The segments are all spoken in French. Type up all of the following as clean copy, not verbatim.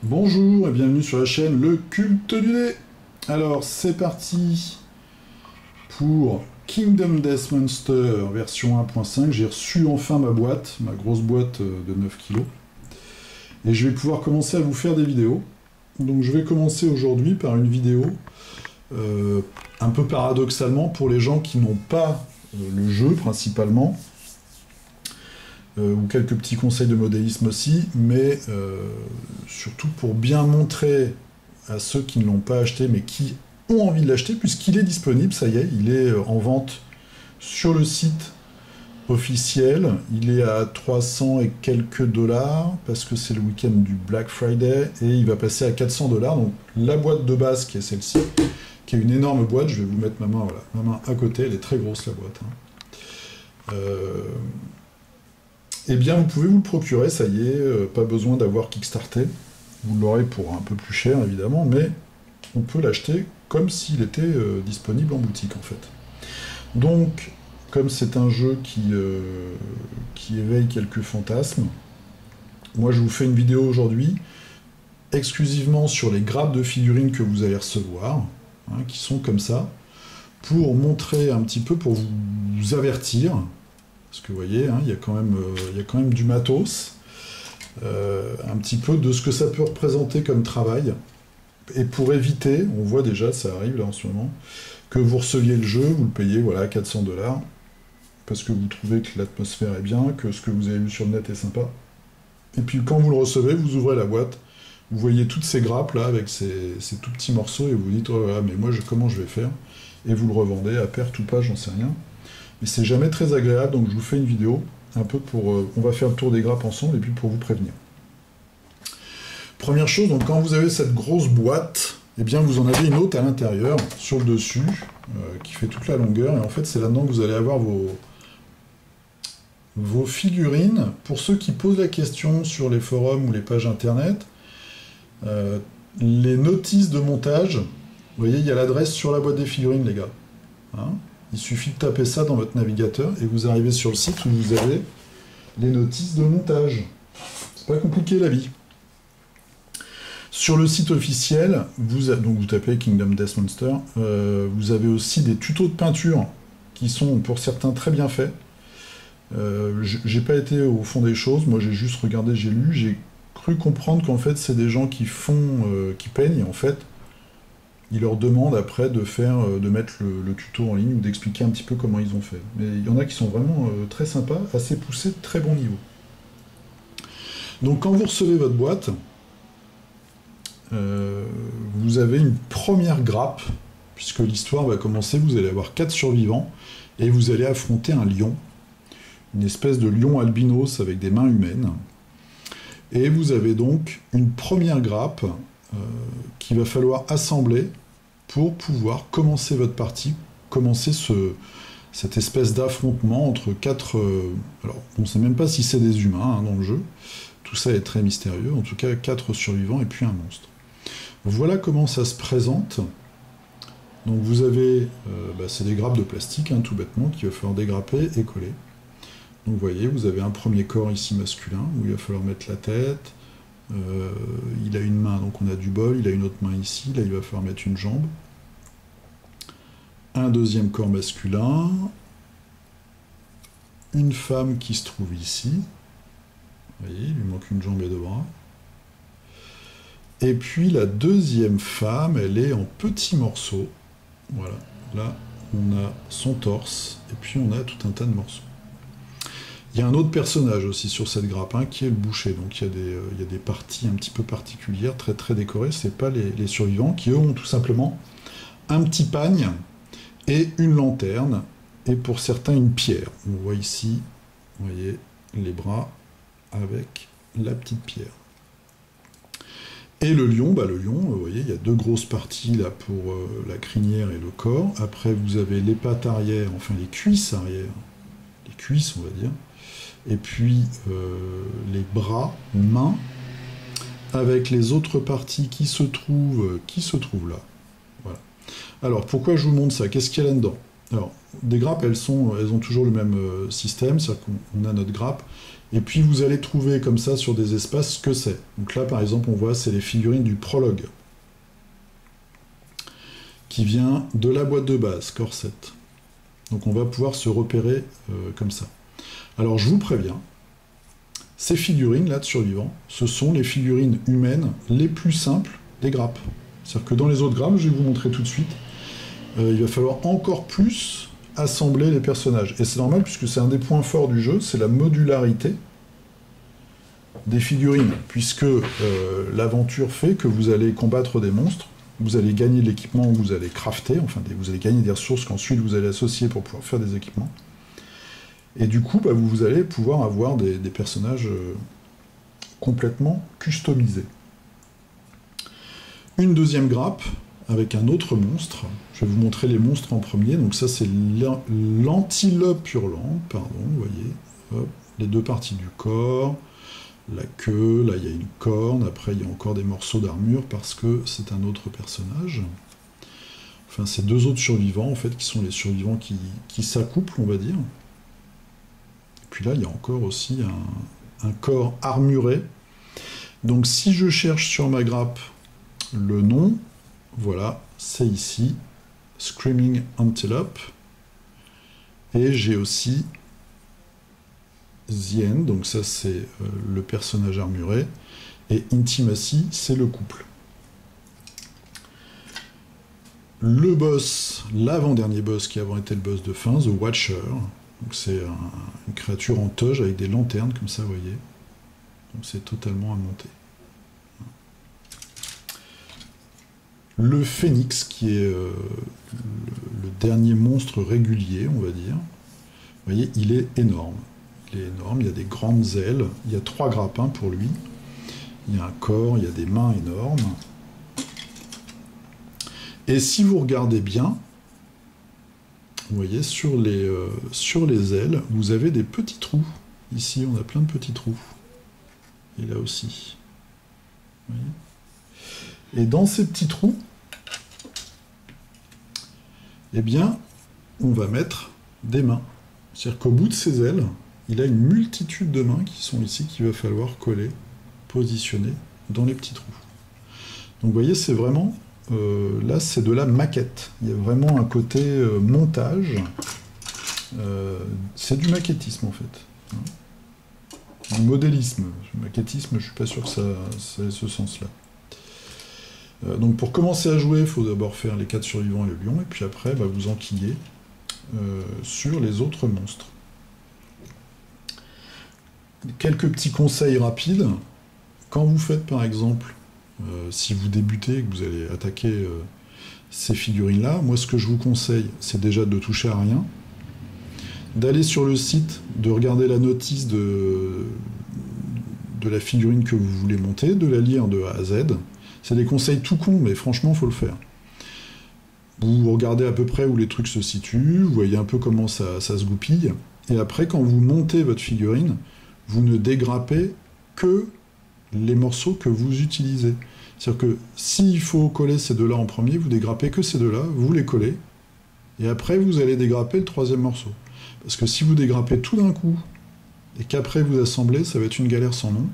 Bonjour et bienvenue sur la chaîne Le Culte du Dé. Alors c'est parti pour Kingdom Death Monster version 1.5. J'ai reçu enfin ma boîte, ma grosse boîte de 9 kilos. Et je vais pouvoir commencer à vous faire des vidéos. Donc je vais commencer aujourd'hui par une vidéo un peu paradoxalement pour les gens qui n'ont pas le jeu principalement. Ou quelques petits conseils de modélisme aussi, mais surtout pour bien montrer à ceux qui ne l'ont pas acheté, mais qui ont envie de l'acheter, puisqu'il est disponible, ça y est, il est en vente sur le site officiel, il est à 300 et quelques dollars, parce que c'est le week-end du Black Friday, et il va passer à 400 dollars, donc la boîte de base qui est celle-ci, qui est une énorme boîte, je vais vous mettre ma main, voilà, ma main à côté, elle est très grosse la boîte. Eh bien, vous pouvez vous le procurer, ça y est, pas besoin d'avoir Kickstarté. Vous l'aurez pour un peu plus cher, évidemment, mais on peut l'acheter comme s'il était disponible en boutique, en fait. Donc, comme c'est un jeu qui éveille quelques fantasmes, moi, je vous fais une vidéo aujourd'hui exclusivement sur les grappes de figurines que vous allez recevoir, hein, qui sont comme ça, pour montrer un petit peu, pour vous avertir. Parce que vous voyez, hein, il y a quand même du matos, un petit peu de ce que ça peut représenter comme travail. Et pour éviter, on voit déjà, ça arrive là en ce moment, que vous receviez le jeu, vous le payez voilà, 400 dollars, parce que vous trouvez que l'atmosphère est bien, que ce que vous avez vu sur le net est sympa. Et puis quand vous le recevez, vous ouvrez la boîte, vous voyez toutes ces grappes là, avec ces tout petits morceaux, et vous dites, oh là là, mais moi comment je vais faire? Et vous le revendez à perte ou pas, j'en sais rien. Mais c'est jamais très agréable, donc je vous fais une vidéo, un peu pour... on va faire le tour des grappes ensemble, et puis pour vous prévenir. Première chose, donc quand vous avez cette grosse boîte, eh bien vous en avez une autre à l'intérieur, sur le dessus, qui fait toute la longueur, et en fait c'est là-dedans que vous allez avoir vos figurines. Pour ceux qui posent la question sur les forums ou les pages internet, les notices de montage, vous voyez, il y a l'adresse sur la boîte des figurines, les gars. Hein, il suffit de taper ça dans votre navigateur et vous arrivez sur le site où vous avez les notices de montage. C'est pas compliqué la vie. Sur le site officiel, donc vous tapez Kingdom Death Monster, vous avez aussi des tutos de peinture qui sont pour certains très bien faits. J'ai pas été au fond des choses, moi j'ai juste regardé, j'ai lu, j'ai cru comprendre qu'en fait c'est des gens qui peignent, et en fait ils leur demandent après de mettre le tuto en ligne ou d'expliquer un petit peu comment ils ont fait. Mais il y en a qui sont vraiment très sympas, assez poussés, de très bon niveau. Donc quand vous recevez votre boîte, vous avez une première grappe, puisque l'histoire va commencer, vous allez avoir 4 survivants, et vous allez affronter un lion, une espèce de lion albinos avec des mains humaines. Et vous avez donc une première grappe qu'il va falloir assembler pour pouvoir commencer votre partie, commencer cette espèce d'affrontement entre 4... alors, on ne sait même pas si c'est des humains hein, dans le jeu, tout ça est très mystérieux, en tout cas 4 survivants et puis un monstre. Voilà comment ça se présente. Donc vous avez, c'est des grappes de plastique, hein, tout bêtement, qu'il va falloir dégrapper et coller. Donc vous voyez, vous avez un premier corps ici masculin, où il va falloir mettre la tête, il a une main, donc on a du bol, il a une autre main ici, là il va falloir mettre une jambe. Un deuxième corps masculin, une femme qui se trouve ici, vous voyez, il lui manque une jambe et 2 bras. Et puis la deuxième femme, elle est en petits morceaux, voilà, là on a son torse, et puis on a tout un tas de morceaux. Il y a un autre personnage aussi sur cette grappe, hein, qui est le boucher. Donc il y a des parties un petit peu particulières, très très décorées. C'est pas les survivants qui, eux, ont tout simplement un petit pagne et une lanterne. Et pour certains, une pierre. On voit ici, vous voyez, les bras avec la petite pierre. Et le lion, vous voyez, il y a 2 grosses parties là pour la crinière et le corps. Après, vous avez les pattes arrière, enfin les cuisses arrière. Les cuisses, on va dire. Et puis les bras, mains, avec les autres parties qui se trouvent là. Voilà. Alors, pourquoi je vous montre ça? Qu'est-ce qu'il y a là-dedans? Alors, des grappes, elles ont toujours le même système, c'est-à-dire qu'on a notre grappe, Et puis vous allez trouver comme ça sur des espaces ce que c'est. Donc là par exemple on voit c'est les figurines du prologue qui vient de la boîte de base, Core 7. Donc on va pouvoir se repérer comme ça. Alors je vous préviens, ces figurines là de survivants, ce sont les figurines humaines les plus simples des grappes. C'est-à-dire que dans les autres grappes, je vais vous montrer tout de suite, il va falloir encore plus assembler les personnages. Et c'est normal puisque c'est un des points forts du jeu, c'est la modularité des figurines, puisque l'aventure fait que vous allez combattre des monstres, vous allez gagner de l'équipement, vous allez crafter, enfin vous allez gagner des ressources qu'ensuite vous allez associer pour pouvoir faire des équipements. Et du coup, vous allez pouvoir avoir des personnages complètement customisés. Une deuxième grappe avec un autre monstre. Je vais vous montrer les monstres en premier. Donc ça, c'est l'antilope hurlant, pardon, vous voyez. Hop, les deux parties du corps, la queue, là il y a une corne, après il y a encore des morceaux d'armure parce que c'est un autre personnage. Enfin, c'est deux autres survivants, en fait, qui sont les survivants qui s'accouplent, on va dire. Et puis là, il y a encore aussi un corps armuré. Donc si je cherche sur ma grappe le nom, voilà, c'est ici, Screaming Antelope. Et j'ai aussi The End, donc ça c'est le personnage armuré. Et Intimacy, c'est le couple. Le boss, l'avant-dernier boss qui a avant été le boss de fin, The Watcher. Donc c'est une créature en toge avec des lanternes comme ça, vous voyez. Donc c'est totalement à monter. Le phénix, qui est le dernier monstre régulier, on va dire. Vous voyez, il est énorme. Il est énorme, il y a des grandes ailes. Il y a 3 grappins pour lui. Il y a un corps, il y a des mains énormes. Et si vous regardez bien, vous voyez, sur les ailes, vous avez des petits trous. Ici, on a plein de petits trous. Et là aussi. Vous voyez ? Et dans ces petits trous, eh bien, on va mettre des mains. C'est-à-dire qu'au bout de ses ailes, il a une multitude de mains qui sont ici, qu'il va falloir coller, positionner dans les petits trous. Donc vous voyez, c'est vraiment... là, c'est de la maquette. Il y a vraiment un côté montage. C'est du maquettisme, en fait. Du modélisme. Le maquettisme, je ne suis pas sûr que ça ait ce sens-là. Donc pour commencer à jouer, il faut d'abord faire les 4 survivants et le lion, et puis après, vous enquillez sur les autres monstres. Quelques petits conseils rapides. Quand vous faites, par exemple, si vous débutez et que vous allez attaquer ces figurines-là, moi ce que je vous conseille, c'est déjà de toucher à rien, d'aller sur le site, de regarder la notice de la figurine que vous voulez monter, de la lire de A à Z. C'est des conseils tout cons, mais franchement, il faut le faire. Vous regardez à peu près où les trucs se situent, vous voyez un peu comment ça se goupille, et après, quand vous montez votre figurine, vous ne dégrappez que les morceaux que vous utilisez. C'est-à-dire que s'il faut coller ces deux-là en premier, vous dégrappez que ces deux-là, vous les collez, et après, vous allez dégrapper le 3e morceau. Parce que si vous dégrappez tout d'un coup, et qu'après vous assemblez, ça va être une galère sans nom.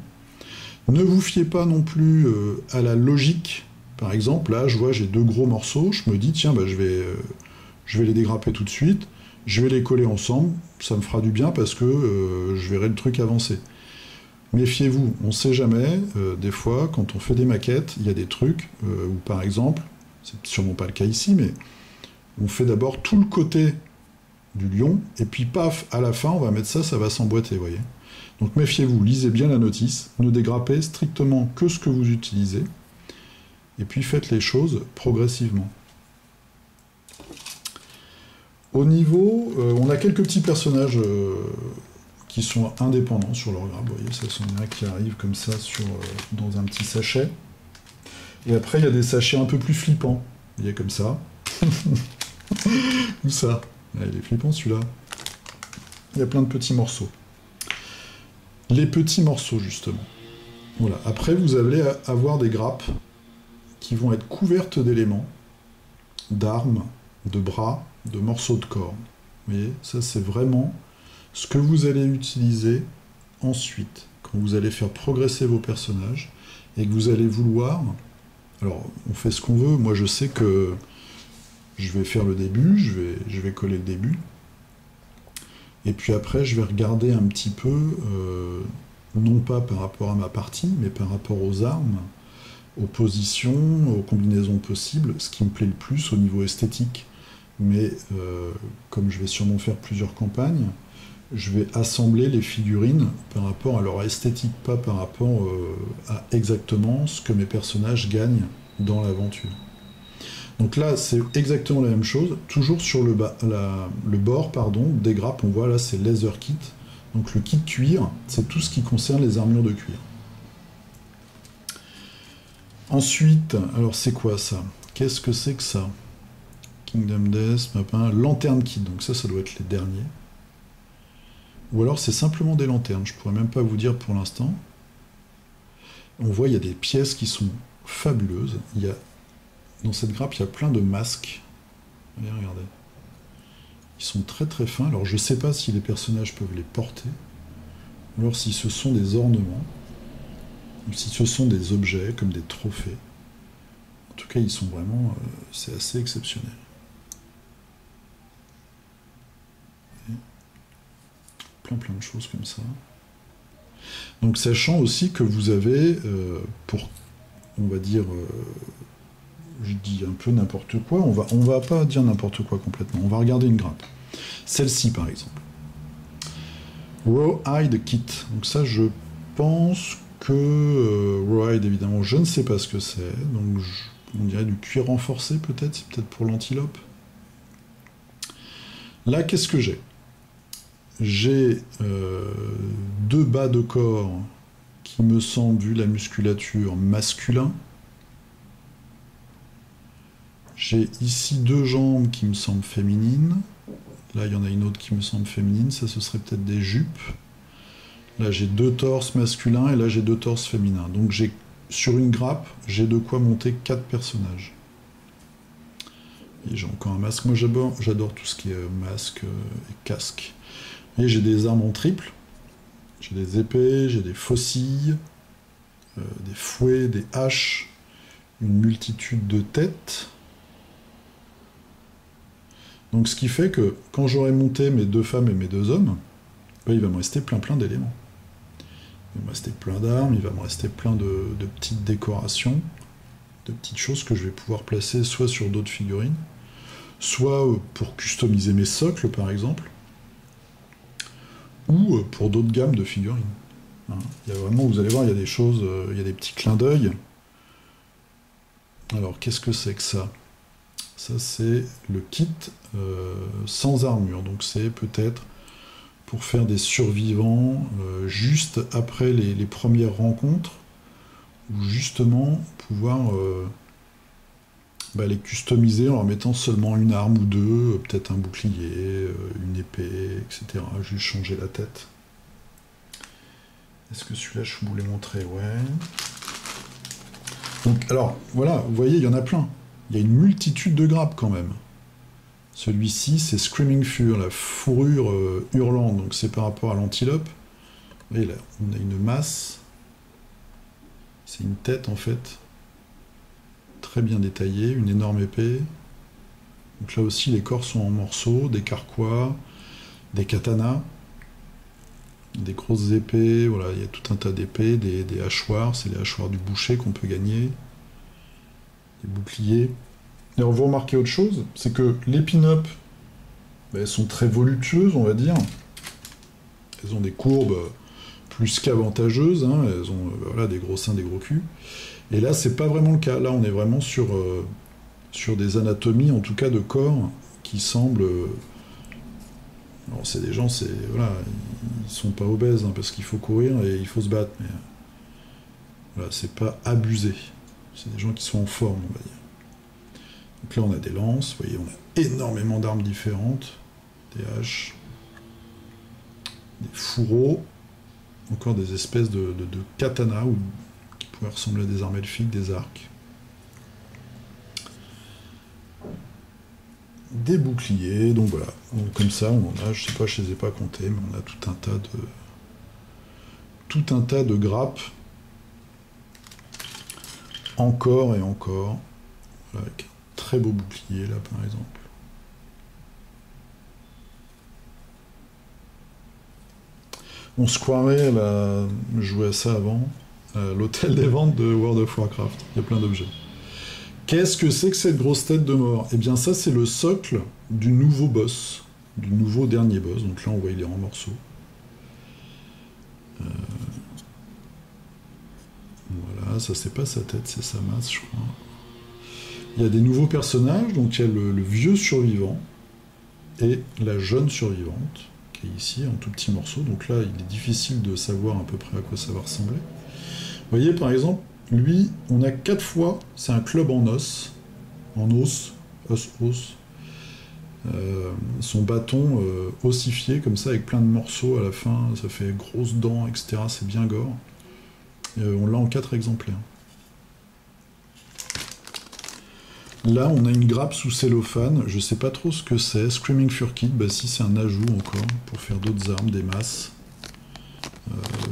Ne vous fiez pas non plus à la logique. Par exemple, là, je vois, j'ai 2 gros morceaux, je me dis, tiens, je vais les dégrapper tout de suite, je vais les coller ensemble, ça me fera du bien parce que je verrai le truc avancer. Méfiez-vous, on ne sait jamais, des fois, quand on fait des maquettes, il y a des trucs où, par exemple, c'est sûrement pas le cas ici, mais on fait d'abord tout le côté du lion, et puis paf, à la fin, on va mettre ça, ça va s'emboîter, vous voyez. Donc méfiez-vous, lisez bien la notice, ne dégrappez strictement que ce que vous utilisez, et puis faites les choses progressivement. Au niveau, on a quelques petits personnages qui sont indépendants sur leur grappe, vous voyez, ça sont là qui arrivent comme ça dans un petit sachet. Et après, il y a des sachets un peu plus flippants, vous voyez, comme ça. Où ça? Il est flippant celui-là. Il y a plein de petits morceaux. Les petits morceaux, justement. Voilà. Après, vous allez avoir des grappes qui vont être couvertes d'éléments, d'armes, de bras, de morceaux de corps. Vous voyez, ça c'est vraiment ce que vous allez utiliser ensuite, quand vous allez faire progresser vos personnages, et que vous allez vouloir... Alors, on fait ce qu'on veut. Moi, je sais que je vais faire le début, je vais coller le début. Et puis après, je vais regarder un petit peu, non pas par rapport à ma partie, mais par rapport aux armes, aux positions, aux combinaisons possibles, ce qui me plaît le plus au niveau esthétique. Mais comme je vais sûrement faire plusieurs campagnes, je vais assembler les figurines par rapport à leur esthétique, pas par rapport à exactement ce que mes personnages gagnent dans l'aventure. Donc là, c'est exactement la même chose, toujours sur le bord des grappes, on voit là, c'est Leather Kit. Donc le kit cuir, c'est tout ce qui concerne les armures de cuir. Ensuite, alors c'est quoi ça? Qu'est-ce que c'est que ça? Kingdom Death, Mapin, Lanterne Kit, donc ça doit être les derniers. Ou alors c'est simplement des lanternes, je pourrais même pas vous dire pour l'instant. On voit, il y a des pièces qui sont fabuleuses. Dans cette grappe, il y a plein de masques. Allez, regardez. Ils sont très très fins. Alors je sais pas si les personnages peuvent les porter, ou alors si ce sont des ornements, ou si ce sont des objets, comme des trophées. En tout cas, ils sont vraiment... c'est assez exceptionnel. Plein de choses comme ça. Donc sachant aussi que vous avez, pour, on va dire, je dis un peu n'importe quoi, on va pas dire n'importe quoi complètement, on va regarder une grappe. Celle-ci par exemple. Rawhide Kit. Donc ça je pense que Rawhide évidemment je ne sais pas ce que c'est, donc on dirait du cuir renforcé peut-être, c'est peut-être pour l'antilope. Là qu'est-ce que j'ai? J'ai 2 bas de corps qui me semblent, vu la musculature, masculins. J'ai ici 2 jambes qui me semblent féminines. Là, il y en a une autre qui me semble féminine. Ça, ce serait peut-être des jupes. Là, j'ai 2 torses masculins et là, j'ai 2 torses féminins. Donc, sur une grappe, j'ai de quoi monter 4 personnages. Et j'ai encore un masque. Moi, j'adore tout ce qui est masque et casque. Et j'ai des armes en triple, j'ai des épées, j'ai des faucilles, des fouets, des haches, une multitude de têtes. Donc ce qui fait que quand j'aurai monté mes 2 femmes et mes 2 hommes, il va me rester plein d'éléments. Il va me rester plein d'armes, il va me rester plein de petites décorations, de petites choses que je vais pouvoir placer soit sur d'autres figurines, soit pour customiser mes socles par exemple, ou pour d'autres gammes de figurines. Il y a vraiment, vous allez voir, il y a des choses, il y a des petits clins d'œil. Alors, qu'est-ce que c'est que ça? Ça, c'est le kit sans armure. Donc, c'est peut-être pour faire des survivants juste après les premières rencontres, ou justement pouvoir les customiser en leur mettant seulement une arme ou 2, peut-être un bouclier, une épée, etc. Juste changer la tête. Est-ce que celui-là, je vous l'ai montré? Ouais. Donc, alors, voilà, vous voyez, il y en a plein. Il y a une multitude de grappes quand même. Celui-ci, c'est Screaming Fur, la fourrure hurlante, donc c'est par rapport à l'antilope. Vous voyez là, on a une masse. C'est une tête en fait. Très bien détaillée, une énorme épée. Donc là aussi, les corps sont en morceaux, des carquois, des katanas, des grosses épées, voilà, il y a tout un tas d'épées, des hachoirs, c'est les hachoirs du boucher qu'on peut gagner, des boucliers. Et alors, vous remarquez autre chose, c'est que les pin-up, elles sont très voluptueuses, on va dire. Elles ont des courbes plus qu'avantageuses, hein. Elles ont voilà, des gros seins, des gros culs. Et là, c'est pas vraiment le cas. Là, on est vraiment sur des anatomies, en tout cas de corps, qui semblent... alors, c'est des gens, voilà, ils sont pas obèses, hein, parce qu'il faut courir et il faut se battre. Mais voilà, c'est pas abusé. C'est des gens qui sont en forme, on va dire. Donc là, on a des lances, vous voyez, on a énormément d'armes différentes, des haches, des fourreaux, encore des espèces de katanas qui pourraient ressembler à des armes elfiques, des arcs. Des boucliers, donc voilà. Donc comme ça, on en a, je sais pas, je les ai pas comptés, mais on a tout un tas tout un tas de grappes, encore et encore, avec un très beau bouclier là par exemple. On se croirait, là, je jouais à ça avant, l'hôtel des ventes de World of Warcraft. Il y a plein d'objets. Qu'est-ce que c'est que cette grosse tête de mort? Eh bien ça, c'est le socle du nouveau boss, du nouveau dernier boss. Donc là, on voit il est en morceaux. Voilà, ça c'est pas sa tête, c'est sa masse, je crois. Il y a des nouveaux personnages, donc il y a le vieux survivant et la jeune survivante, qui est ici en tout petits morceaux. Donc là, il est difficile de savoir à peu près à quoi ça va ressembler. Vous voyez, par exemple, lui, on a 4 fois, c'est un club en os, os. Son bâton ossifié, comme ça, avec plein de morceaux à la fin, ça fait grosses dents, etc. C'est bien gore. On l'a en 4 exemplaires. Là, on a une grappe sous cellophane, je sais pas trop ce que c'est. Screaming Fur Kit, bah si, c'est un ajout encore, pour faire d'autres armes, des masses,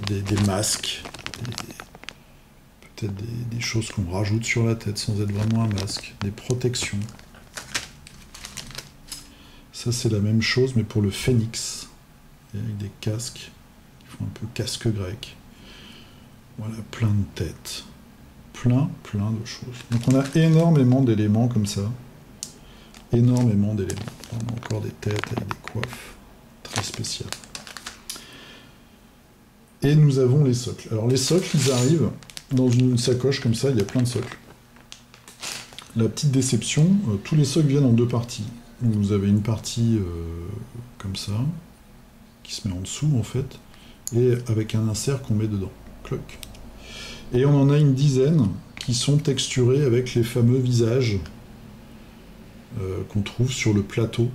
des masques, peut-être des choses qu'on rajoute sur la tête sans être vraiment un masque, des protections. Ça, c'est la même chose, mais pour le phénix, avec des casques, ils font un peu casque grec. Voilà, plein de têtes. Plein de choses. Donc on a énormément d'éléments comme ça. Énormément d'éléments. On a encore des têtes avec des coiffes. Très spéciales. Et nous avons les socles. Alors les socles, ils arrivent dans une sacoche comme ça, il y a plein de socles. La petite déception, tous les socles viennent en 2 parties. Vous avez une partie comme ça, qui se met en dessous en fait, et avec un insert qu'on met dedans. Cloc. Et on en a une dizaine qui sont texturés avec les fameux visages qu'on trouve sur le plateau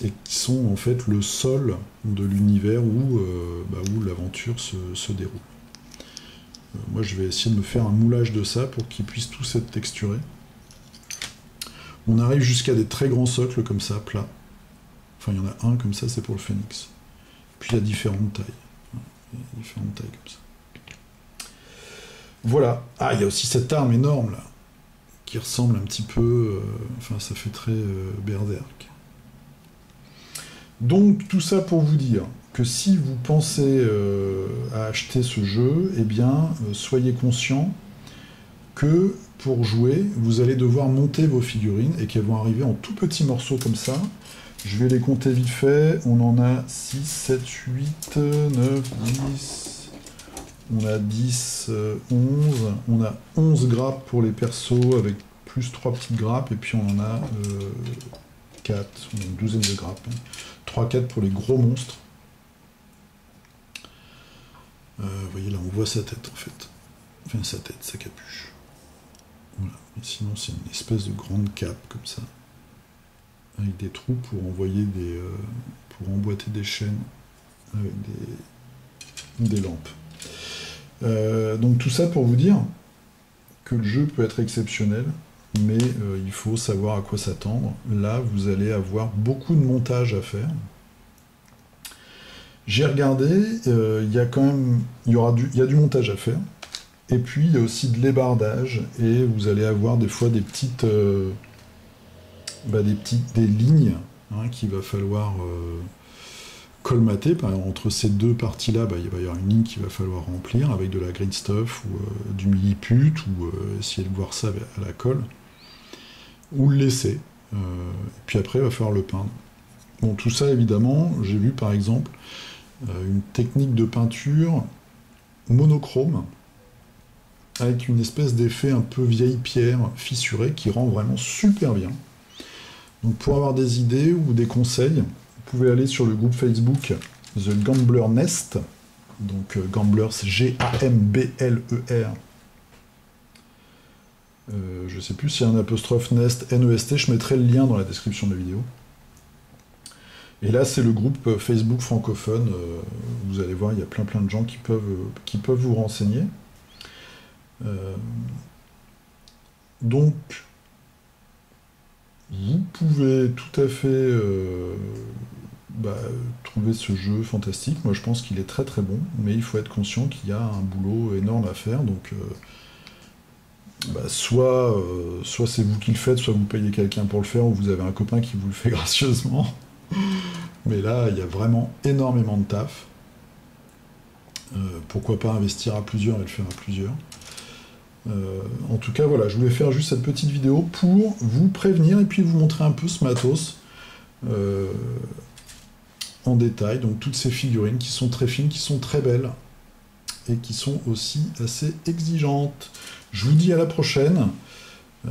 et qui sont en fait le sol de l'univers où l'aventure se déroule. Moi je vais essayer de me faire un moulage de ça pour qu'ils puissent tous être texturés. On arrive jusqu'à des très grands socles comme ça, plats. Enfin il y en a un comme ça, c'est pour le phénix. Puis il y a différentes tailles. Il y a différentes tailles comme ça. Voilà. Ah, il y a aussi cette arme énorme, là, qui ressemble un petit peu... enfin, ça fait très berserk. Donc, tout ça pour vous dire que si vous pensez à acheter ce jeu, eh bien, soyez conscient que pour jouer, vous allez devoir monter vos figurines et qu'elles vont arriver en tout petits morceaux comme ça. Je vais les compter vite fait. On en a 6, 7, 8, 9, 10... On a 10, 11, on a 11 grappes pour les persos avec plus 3 petites grappes, et puis on en a 4, on a une douzaine de grappes. 3-4 pour les gros monstres. Vous voyez là, on voit sa tête en fait. Enfin sa tête, sa capuche. Voilà. Et sinon c'est une espèce de grande cape comme ça. Avec des trous pour envoyer des. Pour emboîter des chaînes avec des lampes. Donc tout ça pour vous dire que le jeu peut être exceptionnel, mais il faut savoir à quoi s'attendre. Là, vous allez avoir beaucoup de montage à faire. J'ai regardé, il y a quand même, il y a du montage à faire, et puis il y a aussi de l'ébardage, et vous allez avoir des fois des petites, des lignes qu'il va falloir colmater. Par exemple, entre ces deux parties-là, il va y avoir une ligne qu'il va falloir remplir avec de la green stuff ou du milliput, ou essayer de voir ça à la colle, ou le laisser. Et puis après, il va falloir le peindre. Bon, tout ça, évidemment, j'ai vu par exemple une technique de peinture monochrome, avec une espèce d'effet un peu vieille pierre fissurée qui rend vraiment super bien. Donc pour avoir des idées ou des conseils, vous pouvez aller sur le groupe Facebook The Gambler Nest. Donc Gambler, c'est G-A-M-B-L-E-R. Je sais plus s'il y a un apostrophe Nest, N-E-S-T, je mettrai le lien dans la description de la vidéo. Et là, c'est le groupe Facebook francophone. Vous allez voir, il y a plein de gens qui peuvent vous renseigner. Donc, vous pouvez tout à fait trouvé ce jeu fantastique. Moi, je pense qu'il est très très bon, mais il faut être conscient qu'il y a un boulot énorme à faire. Donc, soit c'est vous qui le faites, soit vous payez quelqu'un pour le faire, ou vous avez un copain qui vous le fait gracieusement. Mais là, il y a vraiment énormément de taf. Pourquoi pas investir à plusieurs et le faire à plusieurs. En tout cas, voilà, je voulais faire juste cette petite vidéo pour vous prévenir et puis vous montrer un peu ce matos en détail. Donc toutes ces figurines qui sont très fines, qui sont très belles et qui sont aussi assez exigeantes. Je vous dis à la prochaine. Je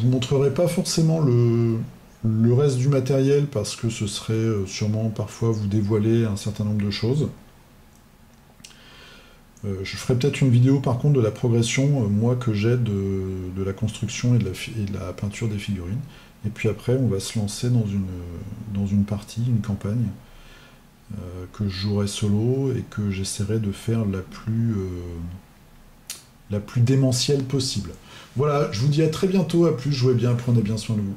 vous montrerai pas forcément le reste du matériel parce que ce serait sûrement parfois vous dévoiler un certain nombre de choses. Je ferai peut-être une vidéo par contre de la progression, moi que j'ai de la construction et de la peinture des figurines. Et puis après on va se lancer dans une partie, une campagne, que je jouerai solo et que j'essaierai de faire la plus démentielle possible. Voilà, je vous dis à très bientôt, à plus, jouez bien, prenez bien soin de vous.